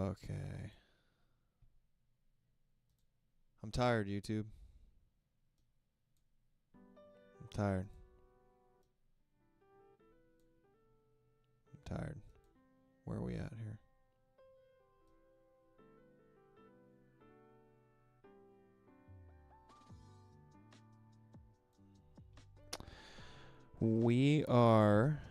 Okay. I'm tired, YouTube. I'm tired. I'm tired. Where are we at here? We are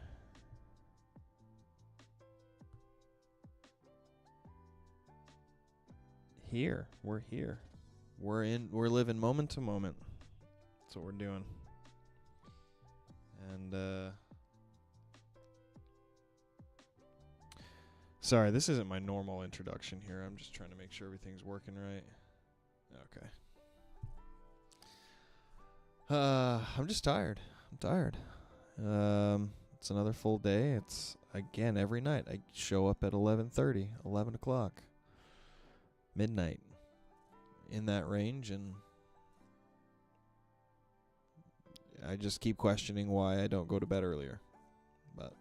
here. We're here. We're living moment to moment. That's what we're doing. And sorry, this isn't my normal introduction here. I'm just trying to make sure everything's working right. Okay. I'm just tired. I'm tired. It's another full day. It's again every night. I show up at 11:30, 11 o'clock, midnight, in that range, and I just keep questioning why I don't go to bed earlier. But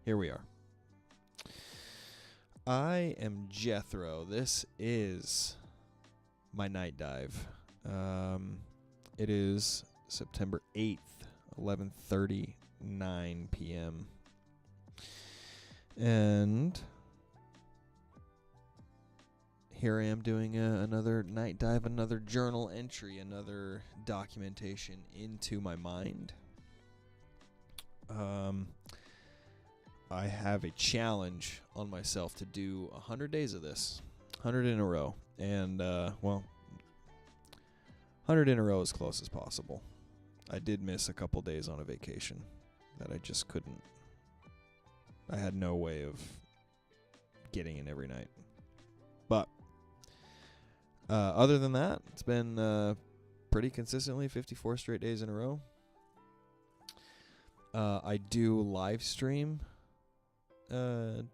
here we are. I am Jetthro. This is my night dive. It is September 8th, 11:39 p.m. And here I am doing another night dive, another journal entry, another documentation into my mind. I have a challenge on myself to do 100 days of this, 100 in a row. And, 100 in a row as close as possible. I did miss a couple days on a vacation that I just couldn't. I had no way of getting in every night. But other than that, it's been pretty consistently 54 straight days in a row. I do live stream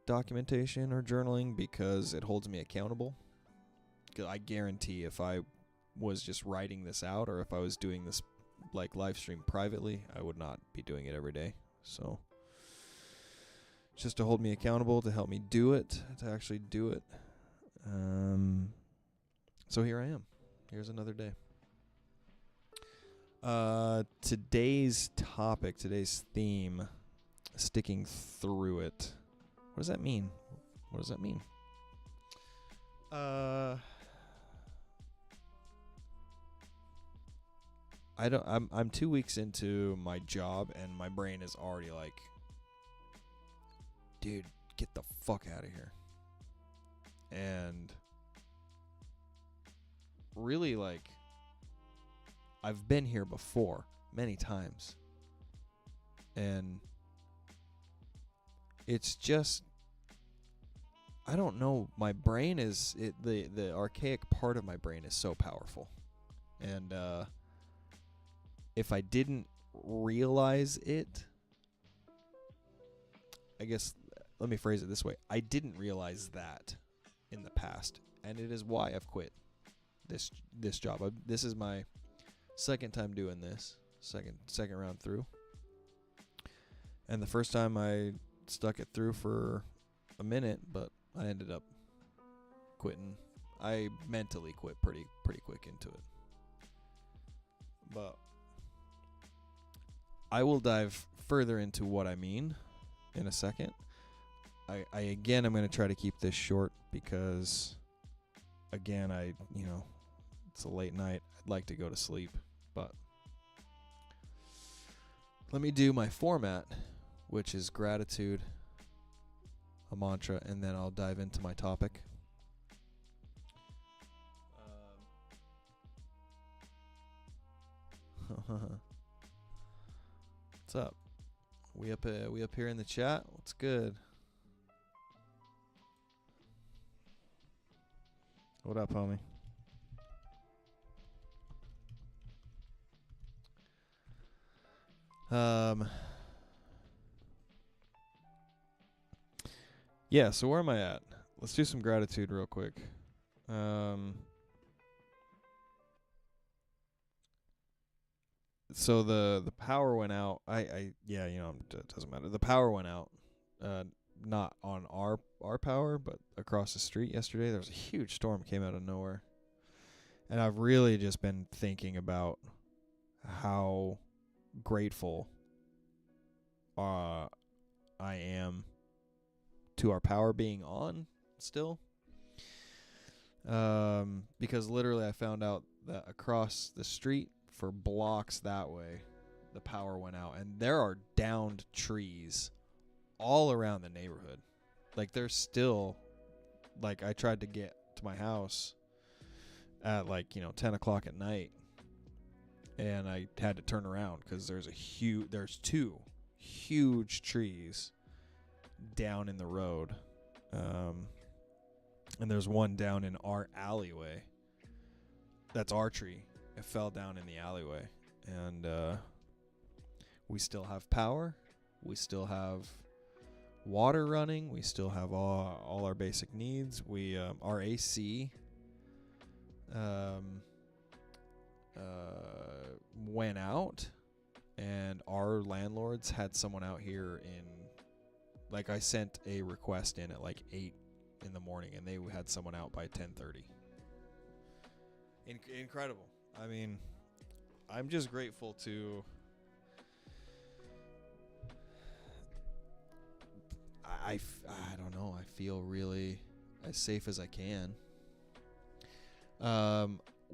documentation or journaling because it holds me accountable. 'Cause I guarantee if I was just writing this out or if I was doing this like live stream privately, I would not be doing it every day. So just to hold me accountable, to help me do it, to actually do it. So here I am. Here's another day. Today's topic, today's theme, sticking through it. What does that mean? What does that mean? I'm 2 weeks into my job and my brain is already like, dude, get the fuck out of here. And really, like, I've been here before many times. And it's just, I don't know, my brain is, the archaic part of my brain is so powerful. And if I didn't realize it, I guess, let me phrase it this way. I didn't realize that in the past. And it is why I've quit this job. This is my second time doing this, second round through. And the first time I stuck it through for a minute, but I ended up quitting. I mentally quit pretty quick into it. But I will dive further into what I mean in a second. I again, I'm going to try to keep this short because, again, it's a late night. I'd like to go to sleep, but let me do my format, which is gratitude, a mantra, and then I'll dive into my topic. What's up? We up here in the chat? What's good? What up, homie? Yeah, so where am I at? Let's do some gratitude real quick. So the power went out. It doesn't matter. The power went out. Not on our our power, but across the street yesterday there was a huge storm came out of nowhere. And I've really just been thinking about how grateful I am to our power being on still. Because literally I found out that across the street for blocks that way, the power went out. And there are downed trees all around the neighborhood. Like, there's still, like, I tried to get to my house at, 10 o'clock at night. And I had to turn around because there's two huge trees down in the road. And there's one down in our alleyway. That's our tree. It fell down in the alleyway. And we still have power. We still have water running. We still have all our basic needs. We our AC went out, and our landlords had someone out here I sent a request in at 8 in the morning, and they had someone out by 10:30. Incredible. I mean, I'm just grateful to I don't know, I feel really as safe as I can.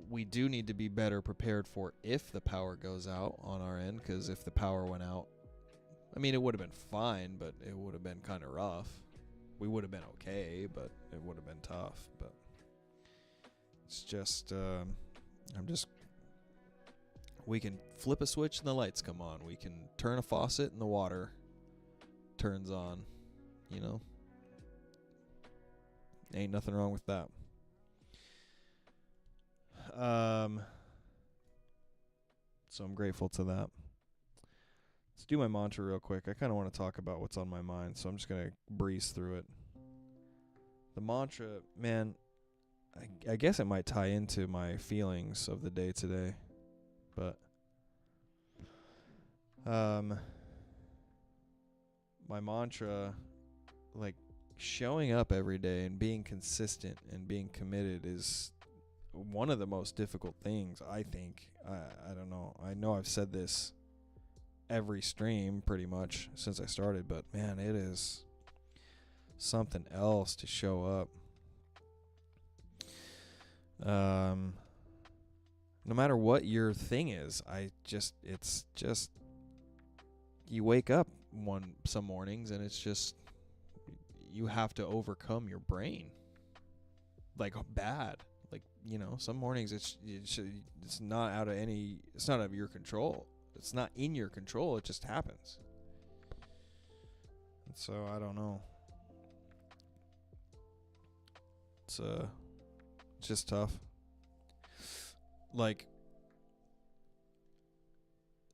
We do need to be better prepared for if the power goes out on our end, because if the power went out, I mean, it would have been fine, but it would have been kind of rough. We would have been okay, but it would have been tough. But it's just, we can flip a switch and the lights come on. We can turn a faucet and the water turns on, Ain't nothing wrong with that. So I'm grateful to that. Let's do my mantra real quick. I kind of want to talk about what's on my mind, so I'm just going to breeze through it. The mantra, man, I guess it might tie into my feelings of the day today, but my mantra, showing up every day and being consistent and being committed is one of the most difficult things, I think. I don't know. I know I've said this every stream pretty much since I started, but man, it is something else to show up. No matter what your thing is, it's just you wake up some mornings and it's just you have to overcome your brain. Bad. Some mornings it's not out of your control. It's not in your control. It just happens. And so I don't know. It's just tough.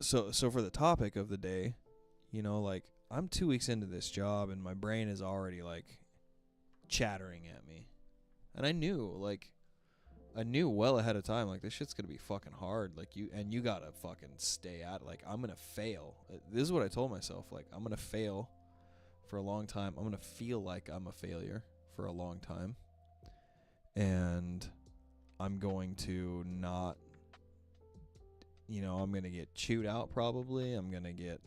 So for the topic of the day, I'm 2 weeks into this job and my brain is already chattering at me. And I knew well ahead of time, this shit's gonna be fucking hard. You gotta fucking stay at it. I'm gonna fail. This is what I told myself. I'm gonna fail for a long time. I'm gonna feel like I'm a failure for a long time. And I'm going to not, I'm gonna get chewed out probably. I'm gonna get,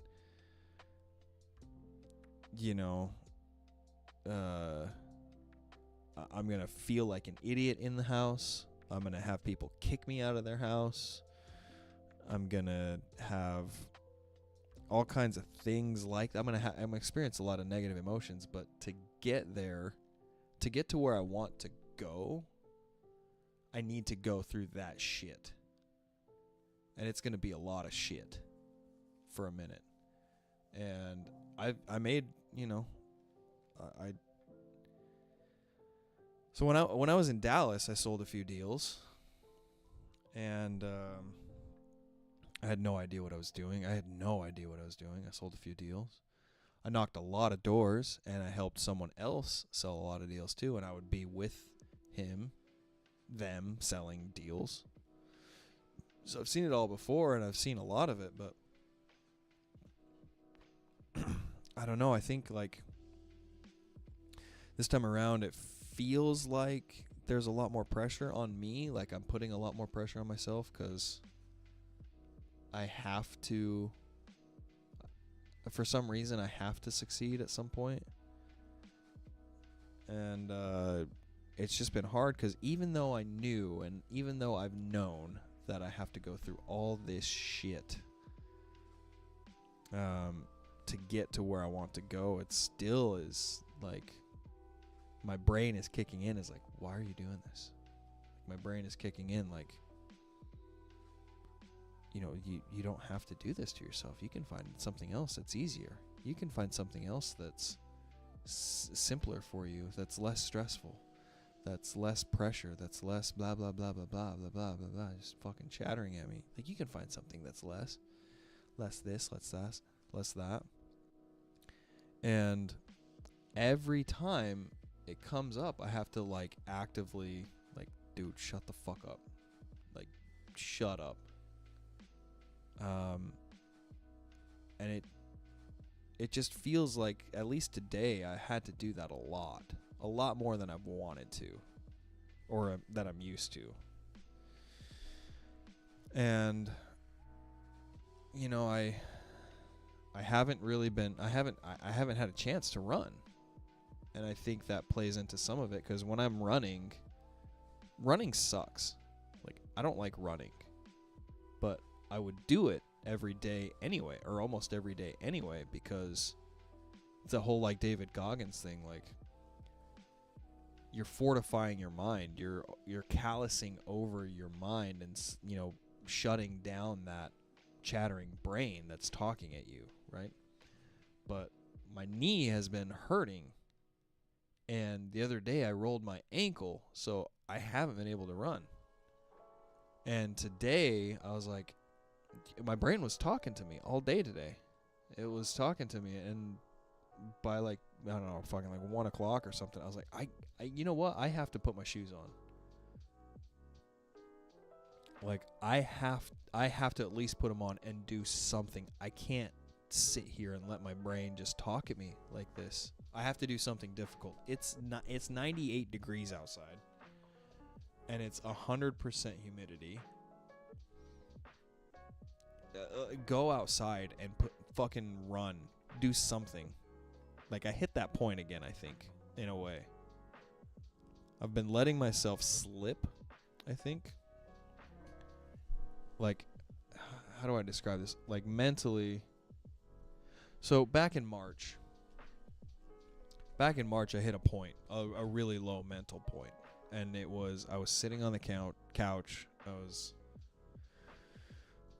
I'm gonna feel like an idiot in the house. I'm going to have people kick me out of their house. I'm going to have all kinds of things like that. I'm going to experience a lot of negative emotions, but to get there, to get to where I want to go, I need to go through that shit. And it's going to be a lot of shit for a minute. And I made, So when I was in Dallas, I sold a few deals, and I had no idea what I was doing. I sold a few deals. I knocked a lot of doors, and I helped someone else sell a lot of deals too, and I would be with them selling deals. So I've seen it all before, and I've seen a lot of it, but I don't know. I think this This time around, it feels like there's a lot more pressure on me. Like I'm putting a lot more pressure on myself because I have to, for some reason, I have to succeed at some point. And it's just been hard because even though I knew and even though I've known that I have to go through all this shit to get to where I want to go, it still is like my brain is kicking in. Is like, why are you doing this? My brain is kicking in like, you know, you don't have to do this to yourself. You can find something else that's easier. You can find something else that's simpler for you, that's less stressful, that's less pressure, that's less blah blah blah blah blah blah blah blah blah, just fucking chattering at me. Like, you can find something that's less this, less that. And every time it comes up, I have to like actively like, dude, shut the fuck up. Like, shut up. And it just feels like, at least today, I had to do that a lot more than I've wanted to, or that I'm used to. And, you know, I haven't really been, I haven't had a chance to run. And I think that plays into some of it, because when I'm running sucks. Like, I don't like running, but I would do it every day anyway, or almost every day anyway, because it's a whole like David Goggins thing. Like, you're fortifying your mind, you're callousing over your mind, and you know, shutting down that chattering brain that's talking at you, right? But my knee has been hurting, and the other day I rolled my ankle, so I haven't been able to run. And today I was like, my brain was talking to me all day today. It was talking to me, and by like, I don't know, fucking like 1 o'clock or something, I was like, I you know what? I have to put my shoes on. Like, I have to at least put them on and do something. I can't sit here and let my brain just talk at me like this. I have to do something difficult. It's 98 degrees outside, and it's 100% humidity. Go outside and fucking run. Do something. Like, I hit that point again, I think, in a way. I've been letting myself slip, I think. Like, how do I describe this? Like, mentally. So back in March, I hit a point, a really low mental point. And it was, I was sitting on the couch. I was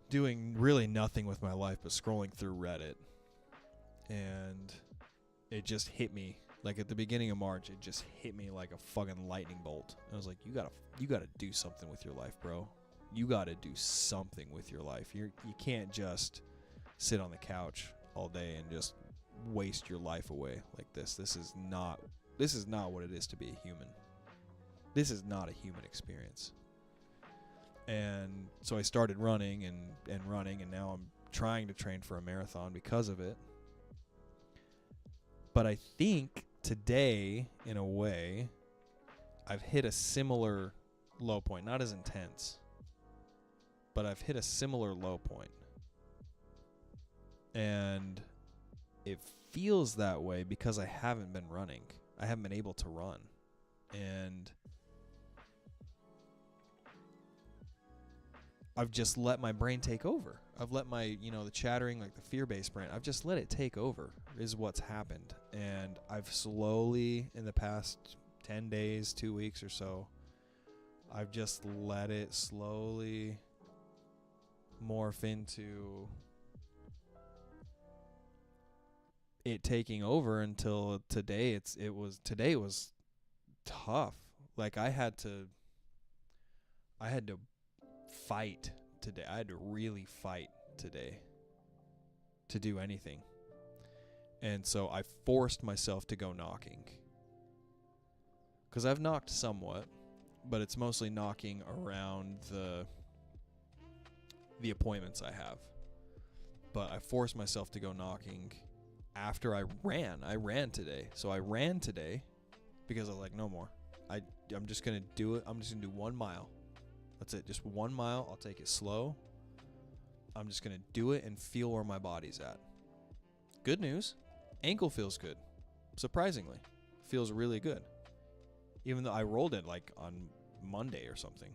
doing really nothing with my life but scrolling through Reddit. And it just hit me. Like, at the beginning of March, it just hit me like a fucking lightning bolt. And I was like, you gotta do something with your life, bro. You gotta do something with your life. You can't just sit on the couch all day and just waste your life away like this. This is not what it is to be a human. This is not a human experience. And so I started running and running, and now I'm trying to train for a marathon because of it. But I think today, in a way, I've hit a similar low point. Not as intense, but I've hit a similar low point. And it feels that way because I haven't been running. I haven't been able to run. And I've just let my brain take over. I've let my, the chattering, like the fear-based brain, I've just let it take over is what's happened. And I've slowly, in the past 10 days, 2 weeks or so, I've just let it slowly morph into it taking over until today. Today was tough. Like, I had to fight today. I had to really fight today to do anything. And so I forced myself to go knocking. Because I've knocked somewhat, but it's mostly knocking around the appointments I have. But I forced myself to go knocking after I ran. I ran today. So I ran today, because I was like, no more. I'm just going to do it. I'm just going to do 1 mile. That's it. Just 1 mile. I'll take it slow. I'm just going to do it and feel where my body's at. Good news. Ankle feels good. Surprisingly. Feels really good. Even though I rolled it like on Monday or something.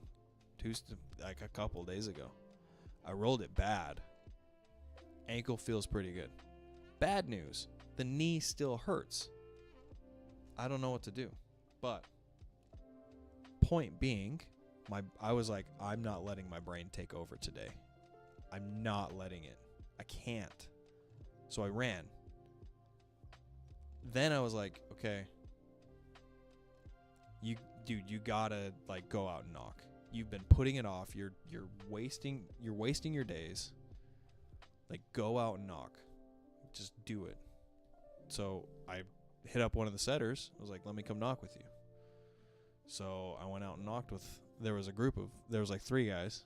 Tuesday, like a couple days ago. I rolled it bad. Ankle feels pretty good. Bad news. The knee still hurts. I don't know what to do. But point being, I was like, I'm not letting my brain take over today. I'm not letting it. I can't. So I ran. Then I was like, okay, you gotta like go out and knock. You've been putting it off. You're wasting your days. Like, go out and knock. Just do it. So I hit up one of the setters. I was like, let me come knock with you. So I went out and knocked with, there was like 3 guys.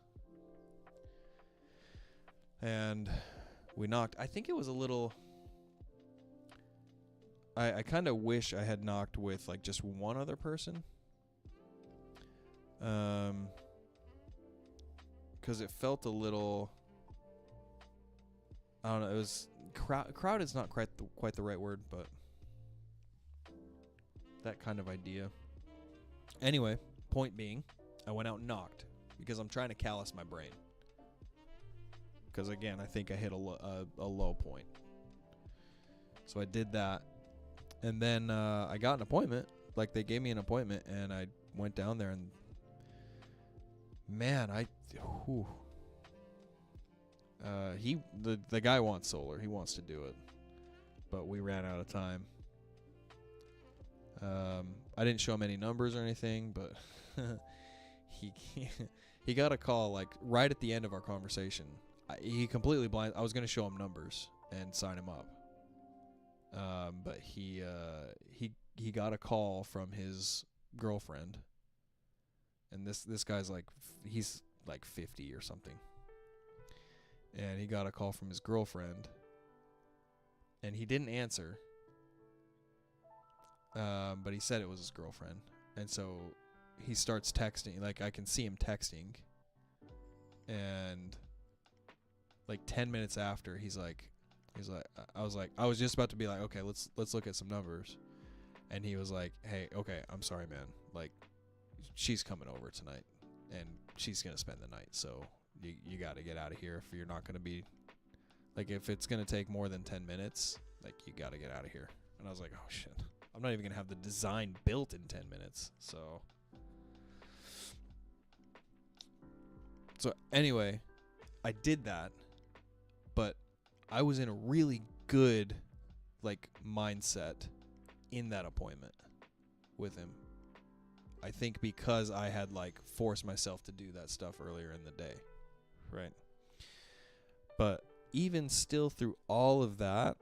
And we knocked. I think it was a little, I kind of wish I had knocked with like just one other person. Because it felt a little, I don't know, it was, crowd is not quite the right word, but that kind of idea. Anyway, point being, I went out and knocked because I'm trying to callous my brain. Because again, I think I hit a low point. So I did that, and then I got an appointment. Like, they gave me an appointment, and I went down there, and man, the guy wants solar. He wants to do it, but we ran out of time. I didn't show him any numbers or anything, but he got a call like right at the end of our conversation. He completely blind. I was gonna show him numbers and sign him up, but he got a call from his girlfriend, and this guy's like, he's like 50 or something, and he got a call from his girlfriend, and he didn't answer, but he said it was his girlfriend, and so he starts texting. Like, I can see him texting, and like 10 minutes after, he's like, I was just about to be like, okay, let's look at some numbers, and he was like, hey, okay, I'm sorry, man, like, she's coming over tonight, and she's gonna spend the night, so you got to get out of here if you're not gonna be, like, if it's gonna take more than 10 minutes, like, you got to get out of here. And I was like, oh shit, I'm not even gonna have the design built in 10 minutes. So anyway, I did that, but I was in a really good like mindset in that appointment with him. I think because I had like forced myself to do that stuff earlier in the day, right? But even still, through all of that,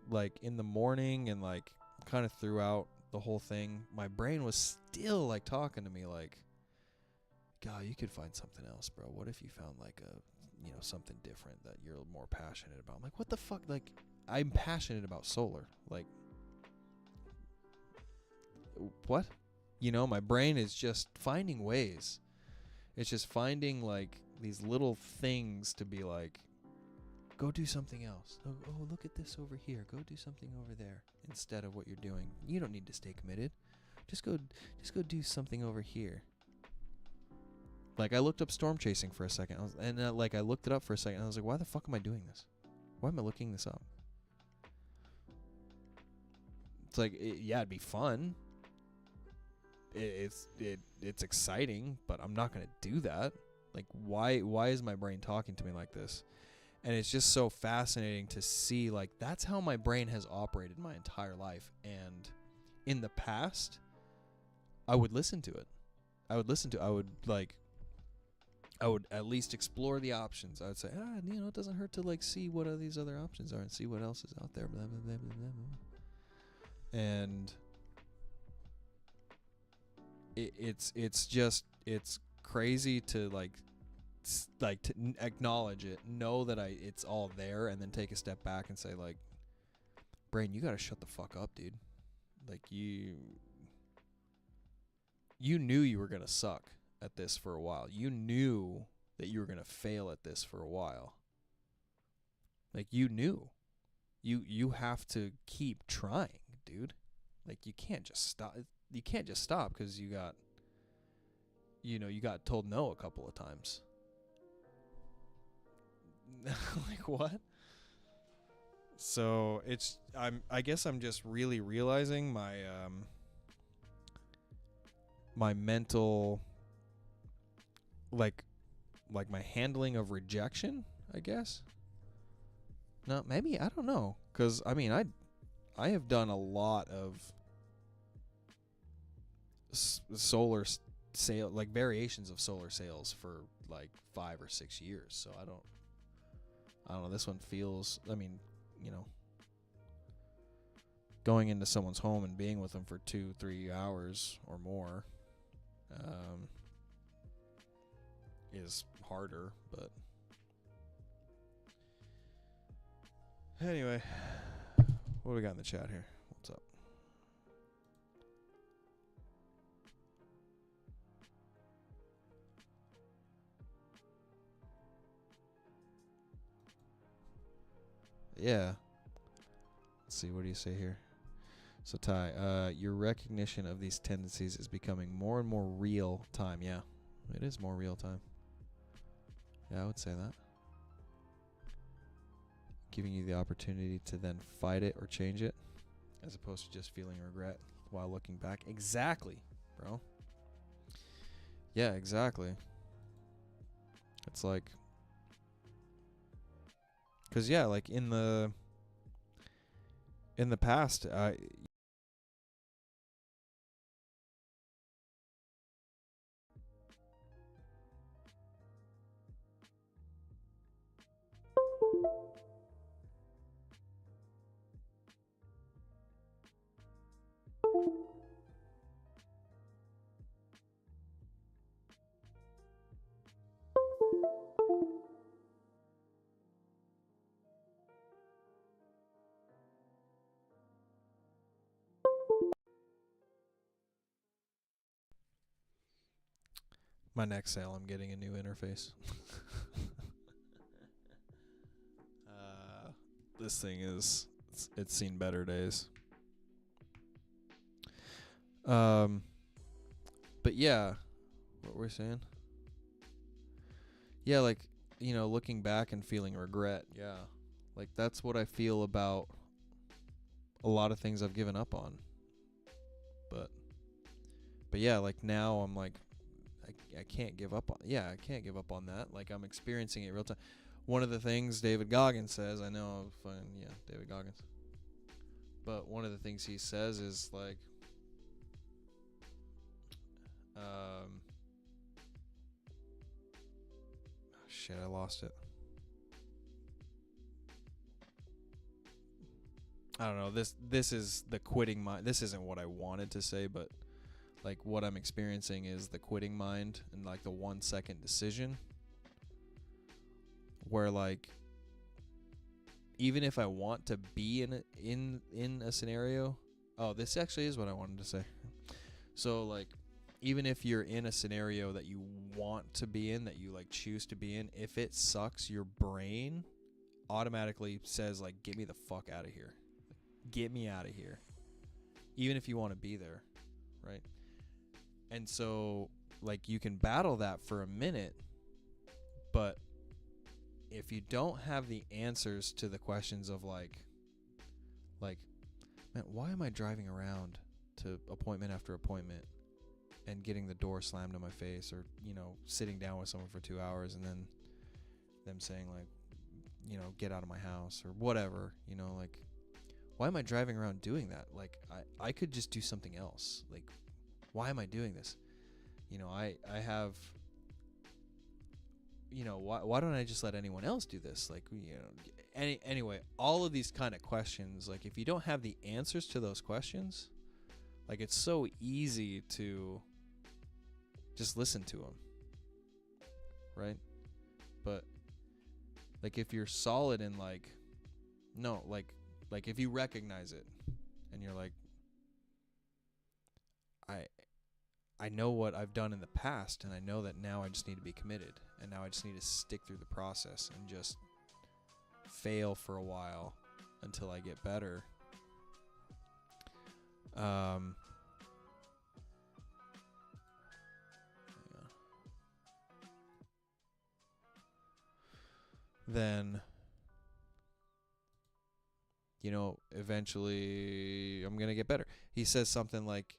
like in the morning and like kind of throughout the whole thing, my brain was still like talking to me like, God, you could find something else, bro. What if you found like something different that you're more passionate about? I'm like, what the fuck? Like, I'm passionate about solar. Like, what? My brain is just finding ways. It's just finding like these little things to be like, go do something else. Oh, look at this over here. Go do something over there instead of what you're doing. You don't need to stay committed. Just go do something over here. Like, I looked up storm chasing for a second, I looked it up for a second, and I was like, why the fuck am I doing this? Why am I looking this up? It's like, it'd be fun. It's exciting, but I'm not gonna do that. Like, why is my brain talking to me like this? And it's just so fascinating to see, like, that's how my brain has operated my entire life. And in the past, I would listen to it. I would at least explore the options. I would say, it doesn't hurt to like see what these other options are and see what else is out there. Blah, blah, blah, blah, blah. And it's crazy to to acknowledge it, know that it's all there, and then take a step back and say, like, brain, you gotta shut the fuck up, dude. Like, you knew you were going to suck at this for a while. You knew that you were going to fail at this for a while. Like, you knew. You have to keep trying, dude. Like, you can't just stop. You can't just stop because you got told no a couple of times. Like, what? So I guess I'm just really realizing my my mental, like my handling of rejection, I guess. No, maybe, I don't know, cuz I mean, I have done a lot of solar sale, like variations of solar sales for like 5 or 6 years. So I don't know, this one feels, I mean, going into someone's home and being with them for 2-3 hours or more is harder, but anyway, what do we got in the chat here? What's up? Yeah. Let's see, what do you say here? So Ty, your recognition of these tendencies is becoming more and more real time. Yeah, it is more real time. Yeah, I would say that. Giving you the opportunity to then fight it or change it, as opposed to just feeling regret while looking back. Exactly, bro. Yeah, exactly. It's like, because yeah, like in the past, my next sale, I'm getting a new interface. This thing it's seen better days. But yeah, what were we saying? Yeah, like, looking back and feeling regret. Yeah, like that's what I feel about a lot of things I've given up on. But yeah, like now I'm like, I can't give up on. Yeah, I can't give up on that. Like, I'm experiencing it real time. One of the things David Goggins says, I know, David Goggins. But one of the things he says is like, shit, I lost it. I don't know. This is the quitting mind. This isn't what I wanted to say, but like what I'm experiencing is the quitting mind and like the 1 second decision, where like even if I want to be in a scenario, this actually is what I wanted to say. So like, even if you're in a scenario that you want to be in, that you like choose to be in, if it sucks, your brain automatically says like, get me the fuck out of here. Get me out of here. Even if you want to be there, right? And so like you can battle that for a minute, but if you don't have the answers to the questions of like, man, why am I driving around to appointment after appointment and getting the door slammed in my face, or, sitting down with someone for 2 hours and then them saying like, get out of my house or whatever, like, why am I driving around doing that? Like, I could just do something else. Like, why am I doing this? I have, why don't I just let anyone else do this? Like, anyway, all of these kind of questions, like if you don't have the answers to those questions, like it's so easy to just listen to them, right? But like if you're solid in like, no, like if you recognize it and you're like, I know what I've done in the past, and I know that now I just need to be committed, and now I just need to stick through the process and just fail for a while until I get better. Yeah. Then, you know, eventually I'm gonna get better. He says something like,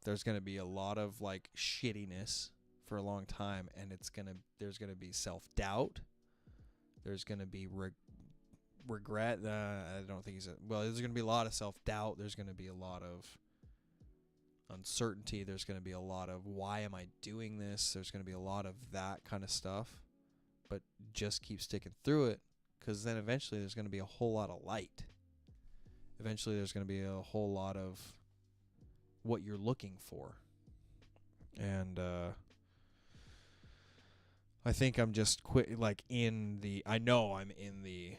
there's gonna be a lot of like shittiness for a long time, and there's gonna be self-doubt. There's gonna be regret. I don't think there's gonna be a lot of self-doubt. There's gonna be a lot of uncertainty. There's gonna be a lot of, why am I doing this? There's gonna be a lot of that kind of stuff. But just keep sticking through it, because then eventually there's gonna be a whole lot of light. Eventually there's gonna be a whole lot of what you're looking for. And I think I'm just I know I'm in the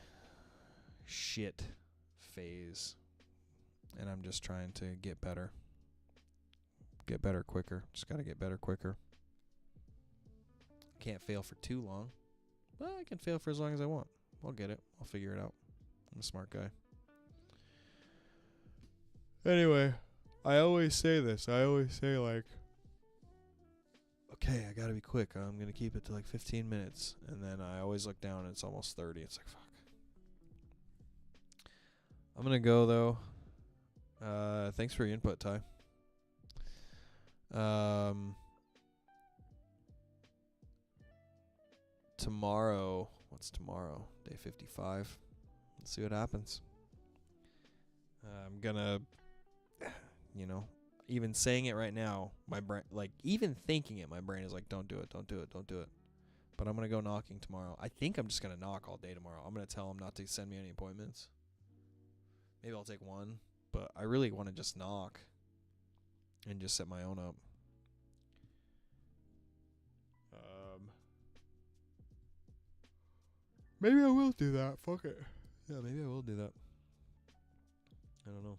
shit phase, and I'm just trying to get better quicker. Just gotta get better quicker. Can't fail for too long, but I can fail for as long as I want. I'll get it. I'll figure it out. I'm a smart guy. Anyway, I always say this. I always say, like, okay, I gotta be quick. I'm gonna keep it to like 15 minutes. And then I always look down and it's almost 30. It's like, fuck. I'm gonna go, though. Thanks for your input, Ty. Tomorrow, what's tomorrow? Day 55. Let's see what happens. I'm gonna, even saying it right now, my brain, like, even thinking it, my brain is like, don't do it. But I'm gonna go knocking tomorrow. I think I'm just gonna knock all day tomorrow. I'm gonna tell him not to send me any appointments. Maybe I'll take one, but I really want to just knock and just set my own up. Maybe I will do that. Fuck it. Yeah, maybe I will do that. I don't know.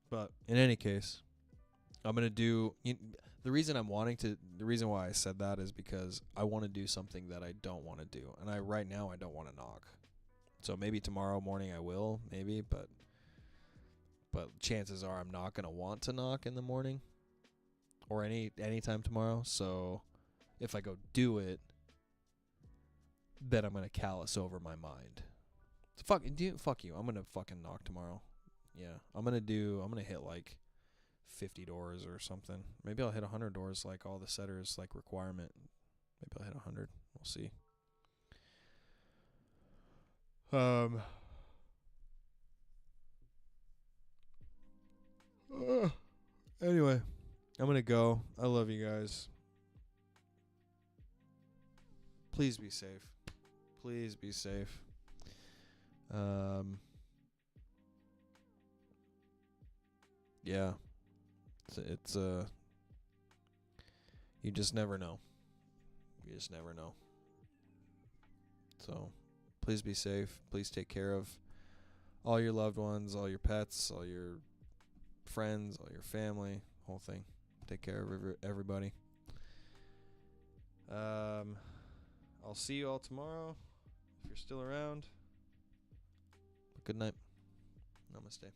But in any case, I'm going to do... the reason why I said that is because I want to do something that I don't want to do. And right now I don't want to knock. So maybe tomorrow morning I will, maybe, but chances are I'm not going to want to knock in the morning or any time tomorrow. So if I go do it, then I'm going to callous over my mind. So fuck you. I'm going to fucking knock tomorrow. Yeah. I'm going to hit like 50 doors or something. Maybe I'll hit 100 doors like all the setters like requirement. Maybe I'll hit 100. We'll see. Anyway, I'm going to go. I love you guys. Please be safe. Please be safe. Yeah. It's you just never know. You just never know. So, please be safe. Please take care of all your loved ones, all your pets, all your friends, all your family, whole thing. Take care of everybody. I'll see you all tomorrow if you're still around. But good night. Namaste.